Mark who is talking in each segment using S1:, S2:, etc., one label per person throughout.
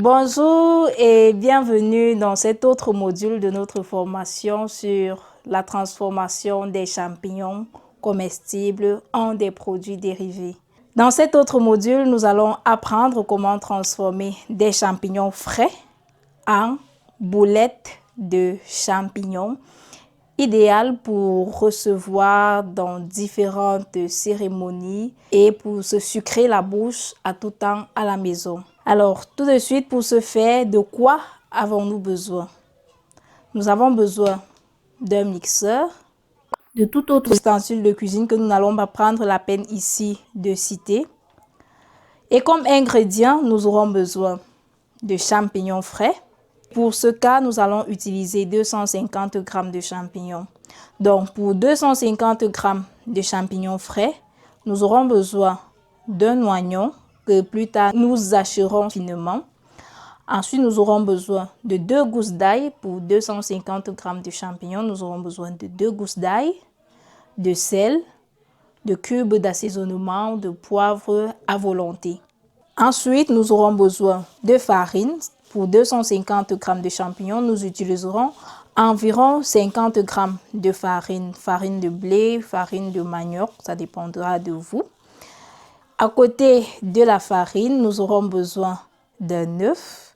S1: Bonjour et bienvenue dans cet autre module de notre formation sur la transformation des champignons comestibles en des produits dérivés. Dans cet autre module, nous allons apprendre comment transformer des champignons frais en boulettes de champignons, idéal pour recevoir dans différentes cérémonies et pour se sucrer la bouche à tout temps à la maison. Alors, tout de suite, pour ce faire, de quoi avons-nous besoin? Nous avons besoin d'un mixeur, de tout autre ustensile de cuisine que nous n'allons pas prendre la peine ici de citer. Et comme ingrédient, nous aurons besoin de champignons frais. Pour ce cas, nous allons utiliser 250 g de champignons. Donc, pour 250 g de champignons frais, nous aurons besoin d'un oignon que plus tard nous hacherons finement. Ensuite, nous aurons besoin de 2 gousses d'ail. Pour 250 g de champignons, nous aurons besoin de 2 gousses d'ail, de sel, de cubes d'assaisonnement, de poivre à volonté. Ensuite, nous aurons besoin de farine. Pour 250 g de champignons, nous utiliserons environ 50 g de farine. Farine de blé, farine de manioc, ça dépendra de vous. À côté de la farine, nous aurons besoin d'un œuf.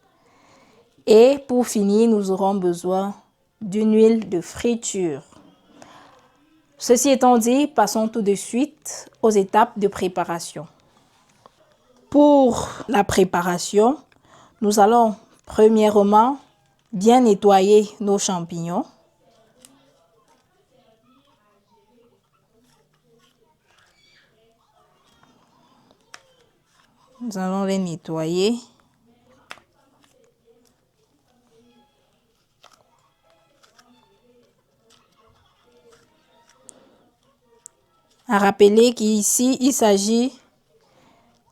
S1: Et pour finir, nous aurons besoin d'une huile de friture. Ceci étant dit, passons tout de suite aux étapes de préparation. Pour la préparation, nous allons premièrement bien nettoyer nos champignons. Nous allons les nettoyer. À rappeler qu'ici, il s'agit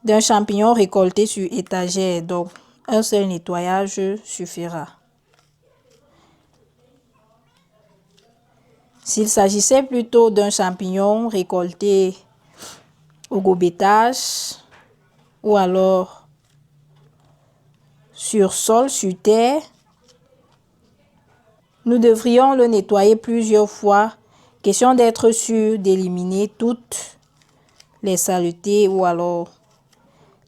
S1: d'un champignon récolté sur étagère, donc un seul nettoyage suffira. S'il s'agissait plutôt d'un champignon récolté au gobetage ou alors sur sol, sur terre, nous devrions le nettoyer plusieurs fois, question d'être sûr d'éliminer toutes les saletés ou alors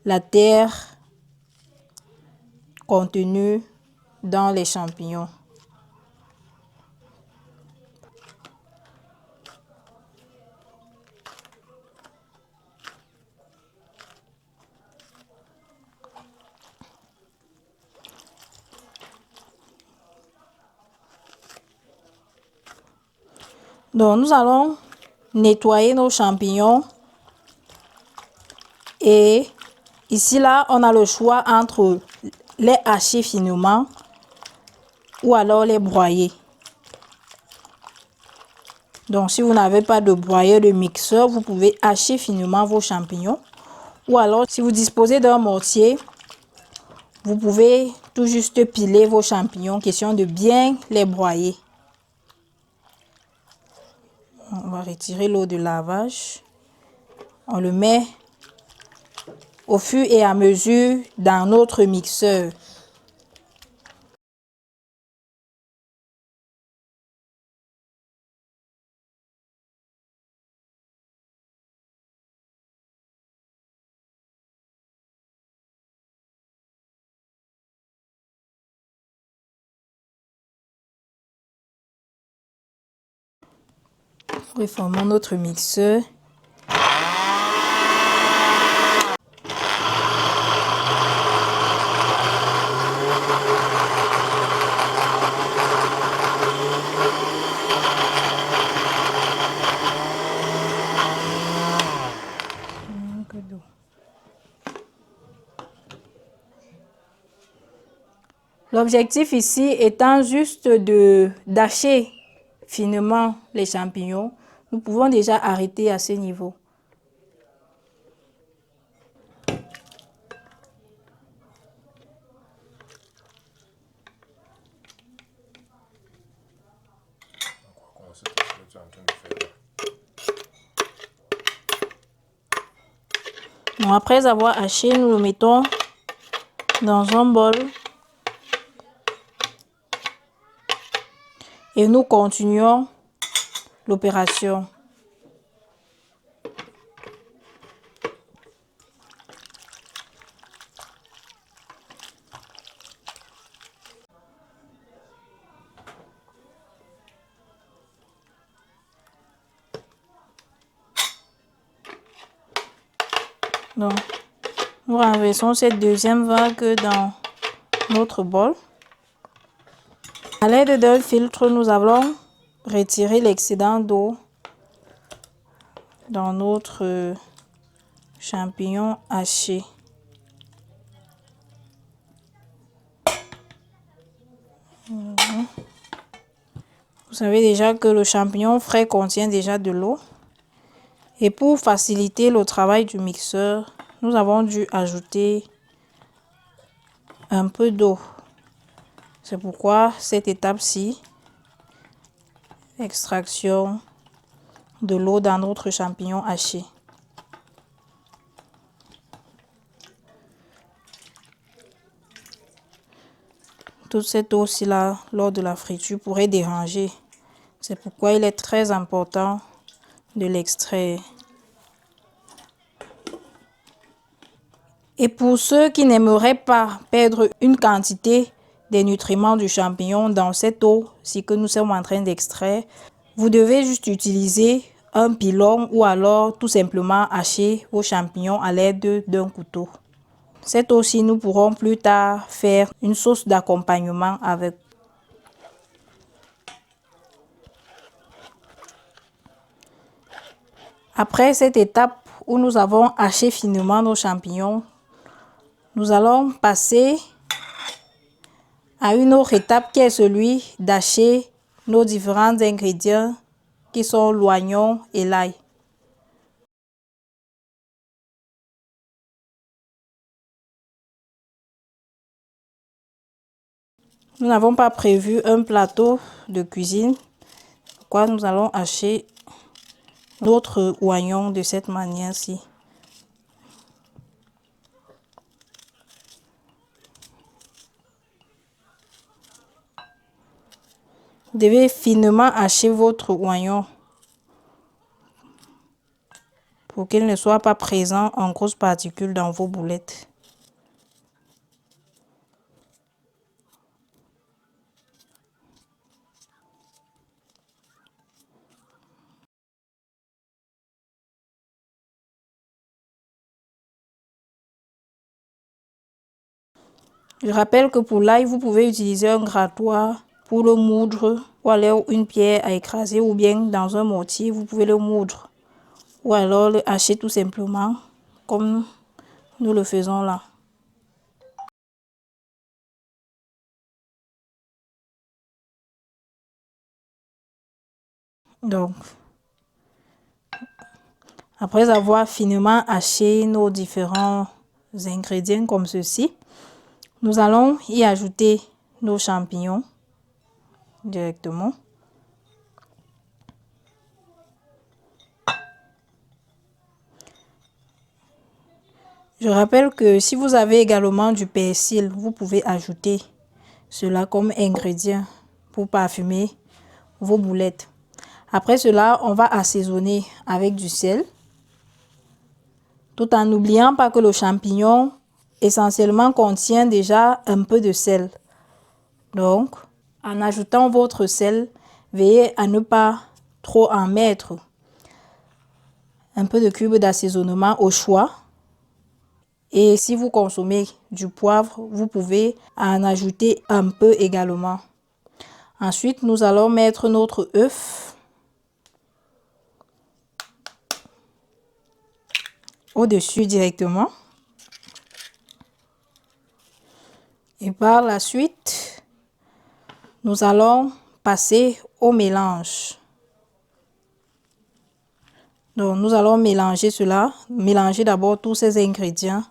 S1: la terre contenue dans les champignons. Donc, nous allons nettoyer nos champignons et ici, là, on a le choix entre les hacher finement ou alors les broyer. Donc, si vous n'avez pas de broyeur, de mixeur, vous pouvez hacher finement vos champignons. Ou alors, si vous disposez d'un mortier, vous pouvez tout juste piler vos champignons, question de bien les broyer. On va retirer l'eau de lavage. On le met au fur et à mesure dans notre mixeur. Reformons notre mixeur. L'objectif ici étant juste d'hacher finement les champignons, nous pouvons déjà arrêter à ce niveau. Bon, après avoir haché, nous le mettons dans un bol et nous continuons l'opération. Donc, nous renversons cette deuxième vague dans notre bol. À l'aide d'un filtre, nous allons retirer l'excédent d'eau dans notre champignon haché. Vous savez déjà que le champignon frais contient déjà de l'eau. Et pour faciliter le travail du mixeur, nous avons dû ajouter un peu d'eau. C'est pourquoi cette étape-ci, extraction de l'eau dans notre champignon haché. Toute cette eau-ci là, lors de la friture, pourrait déranger. C'est pourquoi il est très important de l'extraire. Et pour ceux qui n'aimeraient pas perdre une quantité des nutriments du champignon dans cette eau-ci que nous sommes en train d'extraire, vous devez juste utiliser un pilon ou alors tout simplement hacher vos champignons à l'aide d'un couteau. Cette eau-ci, nous pourrons plus tard faire une sauce d'accompagnement avec. Après cette étape où nous avons haché finement nos champignons, nous allons passer à une autre étape qui est celui d'hacher nos différents ingrédients qui sont l'oignon et l'ail. Nous n'avons pas prévu un plateau de cuisine, pourquoi nous allons hacher notre oignon de cette manière-ci. Vous devez finement hacher votre oignon pour qu'il ne soit pas présent en grosses particules dans vos boulettes. Je rappelle que pour l'ail, vous pouvez utiliser un grattoir pour le moudre ou alors une pierre à écraser ou bien dans un mortier, vous pouvez le moudre ou alors le hacher tout simplement comme nous le faisons là. Donc, après avoir finement haché nos différents ingrédients comme ceci, nous allons y ajouter nos champignons directement. Je rappelle que si vous avez également du persil, vous pouvez ajouter cela comme ingrédient pour parfumer vos boulettes. Après cela, on va assaisonner avec du sel, tout en n'oubliant pas que le champignon essentiellement contient déjà un peu de sel. Donc, en ajoutant votre sel, veillez à ne pas trop en mettre. Un peu de cube d'assaisonnement au choix. Et si vous consommez du poivre, vous pouvez en ajouter un peu également. Ensuite, nous allons mettre notre œuf au-dessus directement. Et par la suite, nous allons passer au mélange. Donc, nous allons mélanger cela, mélanger d'abord tous ces ingrédients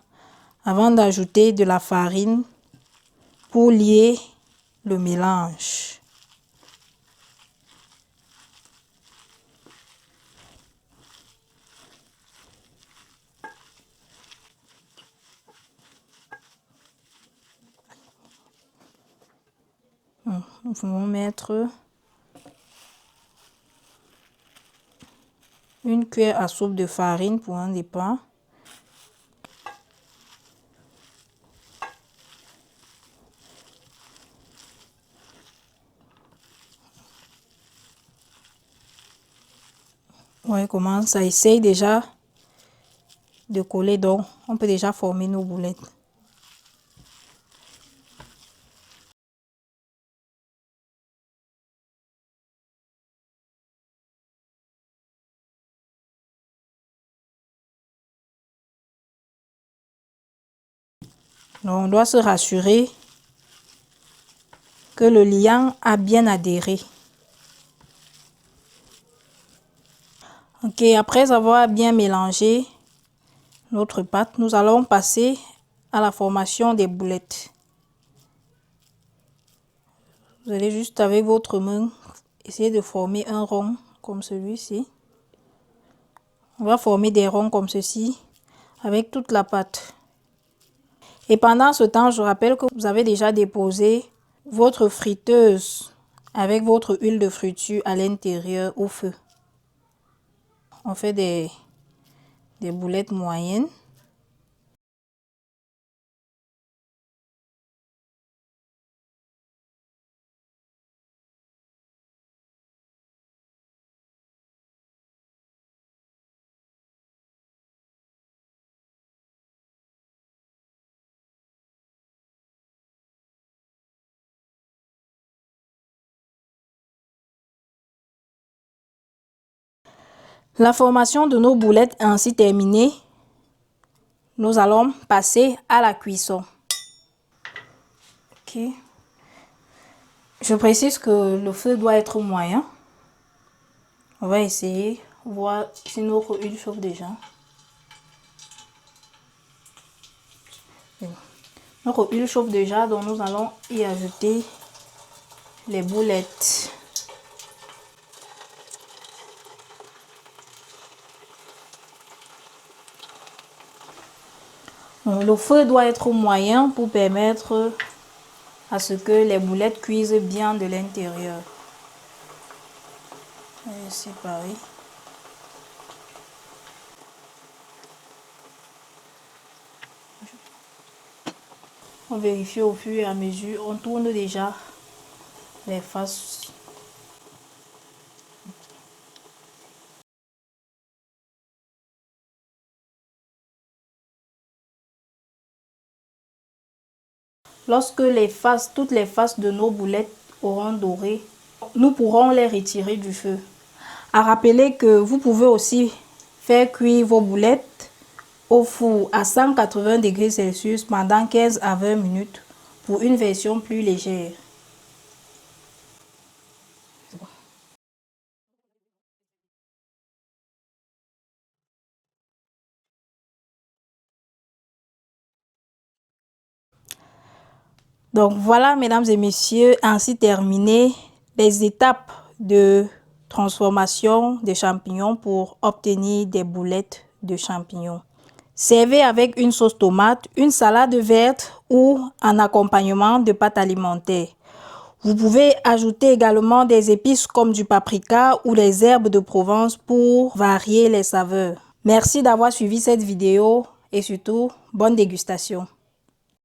S1: avant d'ajouter de la farine pour lier le mélange. Nous pouvons mettre une cuillère à soupe de farine pour un départ. Ouais, comment ça essaye déjà de coller, donc on peut déjà former nos boulettes. Donc on doit se rassurer que le liant a bien adhéré. Ok, après avoir bien mélangé notre pâte, nous allons passer à la formation des boulettes. Vous allez juste avec votre main essayer de former un rond comme celui-ci. On va former des ronds comme ceci avec toute la pâte. Et pendant ce temps, je rappelle que vous avez déjà déposé votre friteuse avec votre huile de friture à l'intérieur au feu. On fait des boulettes moyennes. La formation de nos boulettes ainsi terminée, nous allons passer à la cuisson. Ok. Je précise que le feu doit être moyen. On va essayer, voir si notre huile chauffe déjà. Notre huile chauffe déjà, donc nous allons y ajouter les boulettes. Le feu doit être moyen pour permettre à ce que les boulettes cuisent bien de l'intérieur. C'est pareil. On vérifie au fur et à mesure. On tourne déjà les faces. Lorsque toutes les faces de nos boulettes auront doré, nous pourrons les retirer du feu. À rappeler que vous pouvez aussi faire cuire vos boulettes au four à 180 degrés Celsius pendant 15 à 20 minutes pour une version plus légère. Donc voilà, mesdames et messieurs, ainsi terminé les étapes de transformation des champignons pour obtenir des boulettes de champignons. Servez avec une sauce tomate, une salade verte ou en accompagnement de pâte alimentaire. Vous pouvez ajouter également des épices comme du paprika ou les herbes de Provence pour varier les saveurs. Merci d'avoir suivi cette vidéo et surtout, bonne dégustation.